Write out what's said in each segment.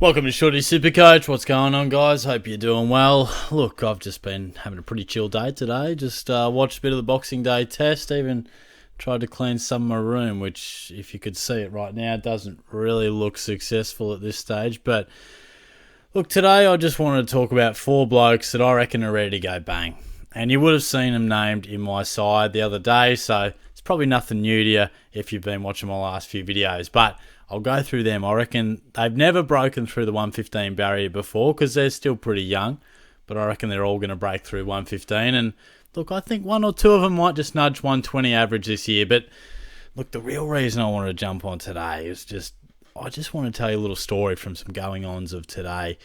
Welcome to Shorty SuperCoach. What's going on, guys? Hope you're doing well. Look, I've just been having a pretty chill day today. Just watched a bit of the Boxing Day test. Even tried to clean some of my room, which, if you could see it right now, doesn't really look successful at this stage. But look, today I just wanted to talk about four blokes that I reckon are ready to go bang. And you would have seen them named in my side the other day, so it's probably nothing new to you if you've been watching my last few videos. But I'll go through them. I reckon they've never broken through the 115 barrier before because they're still pretty young, but I reckon they're all going to break through 115. And look, I think one or two of them might just nudge 120 average this year. But look, the real reason I wanted to jump on today is I just want to tell you a little story from some going-ons of today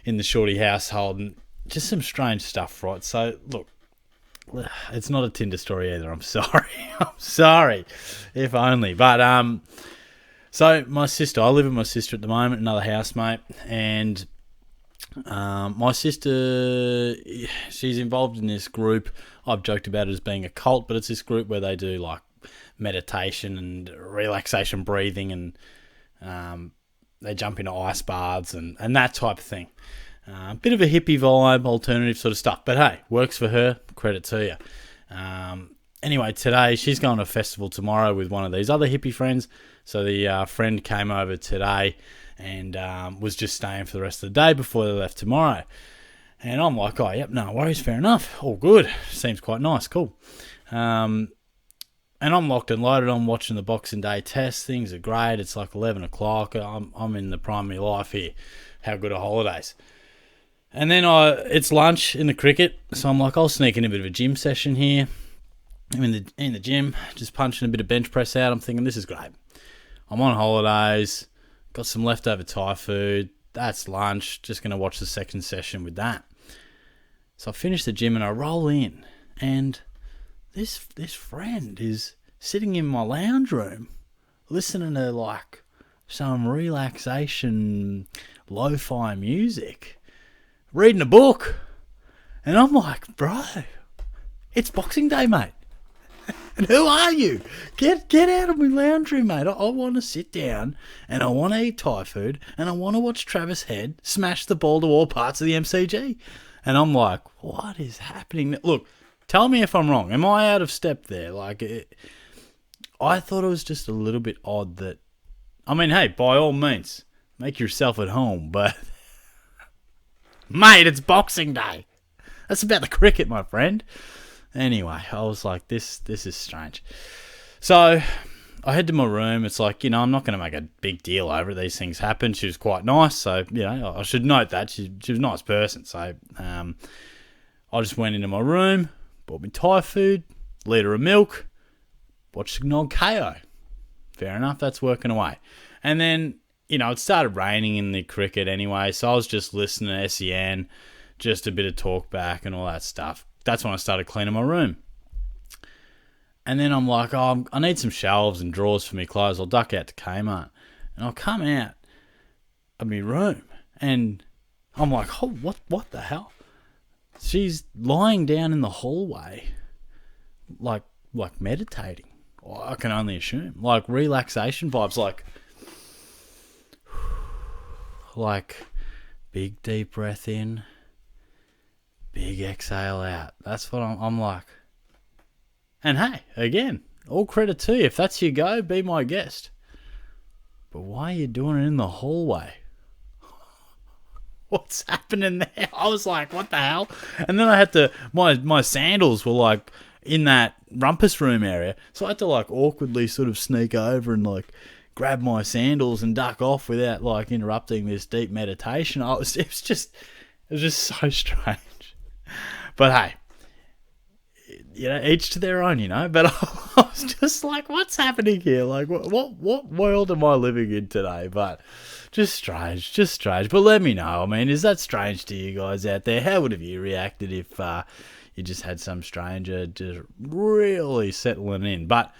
in the Shorty household, and just some strange stuff, right? So look, it's not a Tinder story either. I'm sorry. I'm sorry. If only. But so my sister, I live with my sister at the moment, another housemate, and my sister, she's involved in this group. I've joked about it as being a cult, but it's this group where they do like meditation and relaxation breathing, and they jump into ice baths and that type of thing. Bit of a hippie vibe, alternative sort of stuff, but hey, works for her, credit to you. Anyway, today she's going to a festival tomorrow with one of these other hippie friends. So the friend came over today and was just staying for the rest of the day before they left tomorrow. And I'm like, oh, yep, no worries, fair enough. All good. Seems quite nice, cool. And I'm locked and loaded. I'm watching the Boxing Day test. Things are great. It's like 11 o'clock. I'm in the prime of my life here. How good are holidays? And then it's lunch in the cricket. So I'm like, I'll sneak in a bit of a gym session here. I'm in the gym, just punching a bit of bench press out. I'm thinking, this is great. I'm on holidays, got some leftover Thai food. That's lunch. Just going to watch the second session with that. So I finish the gym and I roll in, and this friend is sitting in my lounge room, listening to like some relaxation, lo-fi music, reading a book, and I'm like, bro, it's Boxing Day, mate. And who are you? Get out of my lounge room, mate. I want to sit down and I want to eat Thai food and I want to watch Travis Head smash the ball to all parts of the MCG. And I'm like, what is happening? Look, tell me if I'm wrong. Am I out of step there? I thought it was just a little bit odd that... I mean, hey, by all means, make yourself at home. But, mate, it's Boxing Day. That's about the cricket, my friend. Anyway, I was like, this is strange. So I head to my room. It's like, I'm not going to make a big deal over it. These things happen. She was quite nice. So, I should note that. She was a nice person. So I just went into my room, bought me Thai food, litre of milk, watched Signal KO. Fair enough. That's working away. And then, it started raining in the cricket anyway. So I was just listening to SEN, just a bit of talk back and all that stuff. That's when I started cleaning my room. And then I'm like, I need some shelves and drawers for my clothes. I'll duck out to Kmart. And I'll come out of my room. And I'm like, oh, what the hell? She's lying down in the hallway, like meditating. I can only assume. Like relaxation vibes, like big deep breath in. Big exhale out. That's what I'm like. And hey, again, all credit to you. If that's your go, be my guest. But why are you doing it in the hallway? What's happening there? I was like, what the hell? And then I had to, my sandals were like in that rumpus room area. So I had to like awkwardly sort of sneak over and like grab my sandals and duck off without like interrupting this deep meditation. It was just so strange. But hey, each to their own, But I was just like, what's happening here? Like, what world am I living in today? But just strange. But let me know. I mean, is that strange to you guys out there? How would have you reacted if you just had some stranger just really settling in? But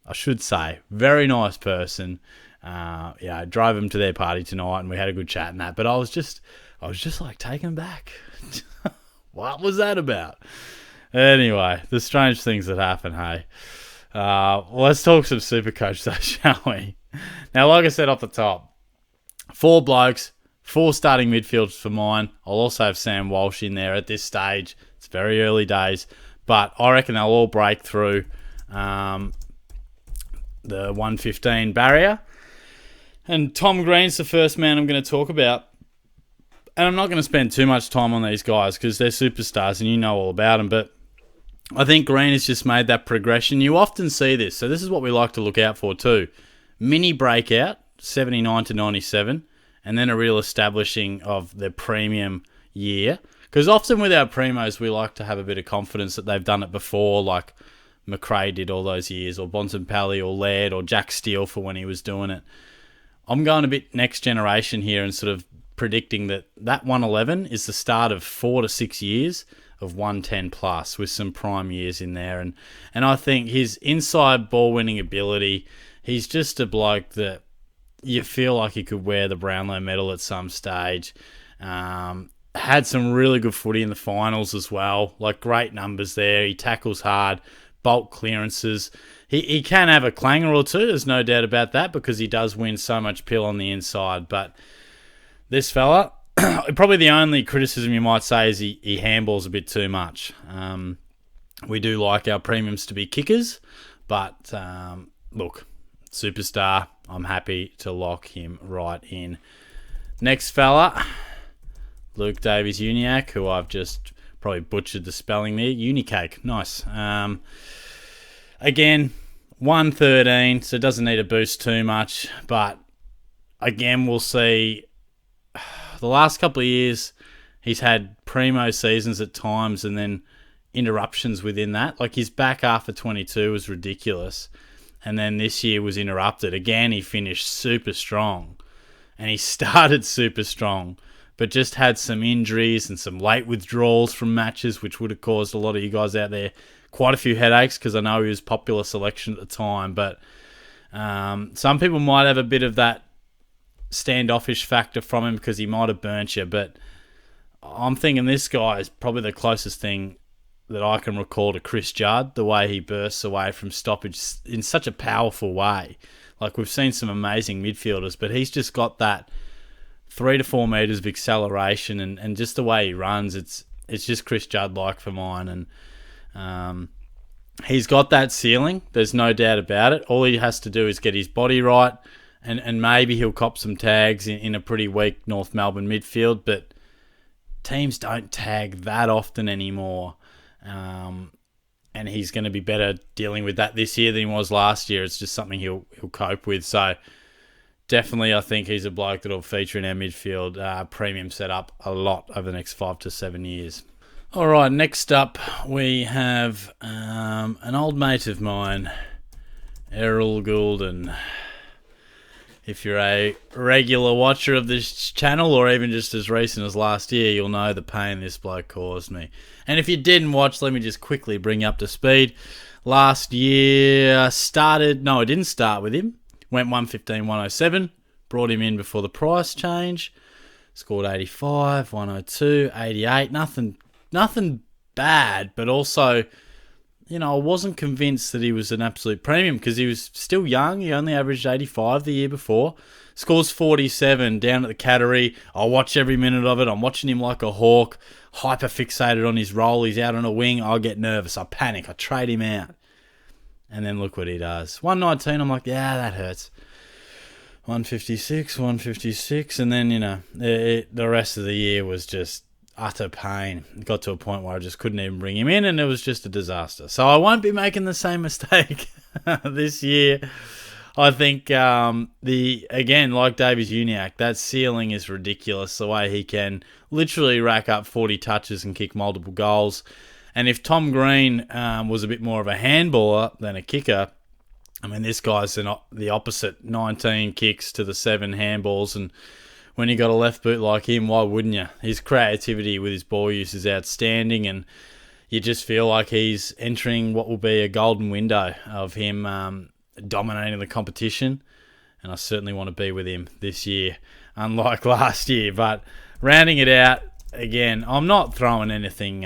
I should say, very nice person. I drove them to their party tonight and we had a good chat and that. But I was just like taken back. What was that about? Anyway, the strange things that happen, hey. Let's talk some SuperCoach though, shall we? Now, like I said off the top, 4 blokes, 4 starting midfielders for mine. I'll also have Sam Walsh in there at this stage. It's very early days, but I reckon they'll all break through the 115 barrier. And Tom Green's the first man I'm going to talk about. And I'm not going to spend too much time on these guys because they're superstars and you know all about them. But I think Green has just made that progression. You often see this. So this is what we like to look out for too. Mini breakout, 79 to 97. And then a real establishing of their premium year. Because often with our primos, we like to have a bit of confidence that they've done it before, like McRae did all those years, or Bontempelli, or Laird, or Jack Steele for when he was doing it. I'm going a bit next generation here and sort of predicting that 111 is the start of 4 to 6 years of 110 plus with some prime years in there. And I think his inside ball winning ability, he's just a bloke that you feel like he could wear the Brownlow medal at some stage. Had some really good footy in the finals as well. Like great numbers there. He tackles hard, bulk clearances. He can have a clanger or two, there's no doubt about that, because he does win so much pill on the inside. But this fella, probably the only criticism you might say is he handballs a bit too much. We do like our premiums to be kickers, but look, superstar, I'm happy to lock him right in. Next fella, Luke Davies-Uniacke, who I've just probably butchered the spelling there. Unicake, nice. Again, 113, so it doesn't need a boost too much. But again, we'll see. The last couple of years, he's had primo seasons at times and then interruptions within that. Like his back half of 22 was ridiculous. And then this year was interrupted. Again, he finished super strong. And he started super strong, but just had some injuries and some late withdrawals from matches, which would have caused a lot of you guys out there quite a few headaches, because I know he was popular selection at the time. But some people might have a bit of that standoffish factor from him because he might have burnt you. But I'm thinking this guy is probably the closest thing that I can recall to Chris Judd, the way he bursts away from stoppage in such a powerful way. Like we've seen some amazing midfielders, but he's just got that 3 to 4 metres of acceleration and just the way he runs, it's just Chris Judd-like for mine. And he's got that ceiling, there's no doubt about it. All he has to do is get his body right, and maybe he'll cop some tags in a pretty weak North Melbourne midfield, but teams don't tag that often anymore. And he's going to be better dealing with that this year than he was last year. It's just something he'll cope with. So definitely, I think he's a bloke that'll feature in our midfield premium setup a lot over the next 5 to 7 years. All right, next up we have an old mate of mine, Errol Goulden. If you're a regular watcher of this channel, or even just as recent as last year, you'll know the pain this bloke caused me. And if you didn't watch, let me just quickly bring you up to speed. Last year it didn't start with him. Went 115, 107. Brought him in before the price change. Scored 85, 102, 88. Nothing bad, but also, I wasn't convinced that he was an absolute premium because he was still young. He only averaged 85 the year before. Scores 47 down at the Cattery. I'll watch every minute of it. I'm watching him like a hawk, hyper fixated on his role. He's out on a wing. I'll get nervous. I panic. I trade him out. And then look what he does. 119, I'm like, yeah, that hurts. 156. And then, the rest of the year was just utter pain. It got to a point where I just couldn't even bring him in, and it was just a disaster. So I won't be making the same mistake this year. I think, like Davies-Uniacke, that ceiling is ridiculous, the way he can literally rack up 40 touches and kick multiple goals. And if Tom Green was a bit more of a handballer than a kicker, I mean, this guy's the opposite. 19 kicks to the 7 handballs, and when you got a left boot like him, why wouldn't you? His creativity with his ball use is outstanding, and you just feel like he's entering what will be a golden window of him dominating the competition. And I certainly want to be with him this year, unlike last year. But rounding it out, again, I'm not throwing anything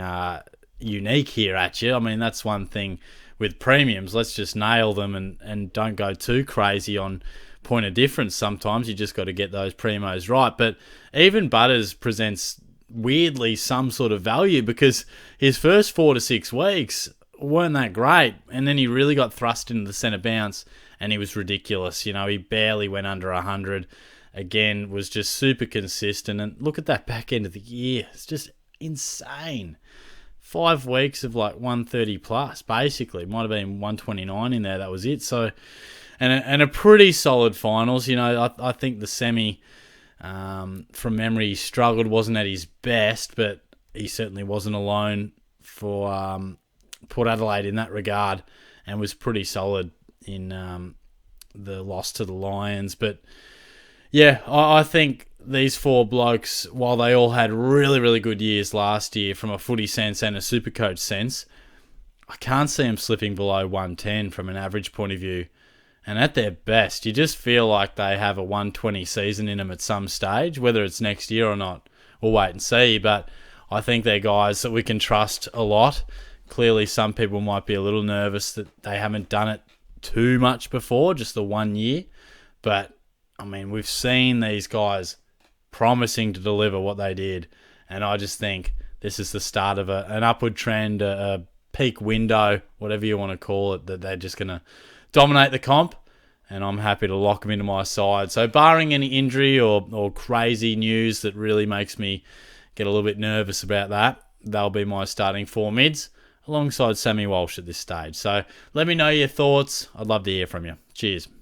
unique here at you. I mean, that's one thing with premiums. Let's just nail them and don't go too crazy on point of difference sometimes. You just got to get those primos right. But even Butters presents weirdly some sort of value because his first 4 to 6 weeks weren't that great, and then he really got thrust into the centre bounce and he was ridiculous. You know, he barely went under 100. Again, was just super consistent, and look at that back end of the year. It's just insane. 5 weeks of like 130 plus, basically. Might have been 129 in there. That was it. So, and a pretty solid finals. You know, I think the semi, from memory, he struggled, wasn't at his best, but he certainly wasn't alone for Port Adelaide in that regard, and was pretty solid in the loss to the Lions. But yeah, I think these 4 blokes, while they all had really, really good years last year from a footy sense and a Supercoach sense, I can't see them slipping below 110 from an average point of view. And at their best, you just feel like they have a 120 season in them at some stage. Whether it's next year or not, we'll wait and see. But I think they're guys that we can trust a lot. Clearly, some people might be a little nervous that they haven't done it too much before, just the 1 year. But, I mean, we've seen these guys promising to deliver what they did. And I just think this is the start of an upward trend, a peak window, whatever you want to call it, that they're just going to dominate the comp. And I'm happy to lock them into my side. So barring any injury or crazy news that really makes me get a little bit nervous about that, they'll be my starting 4 mids alongside Sammy Walsh at this stage. So let me know your thoughts. I'd love to hear from you. Cheers.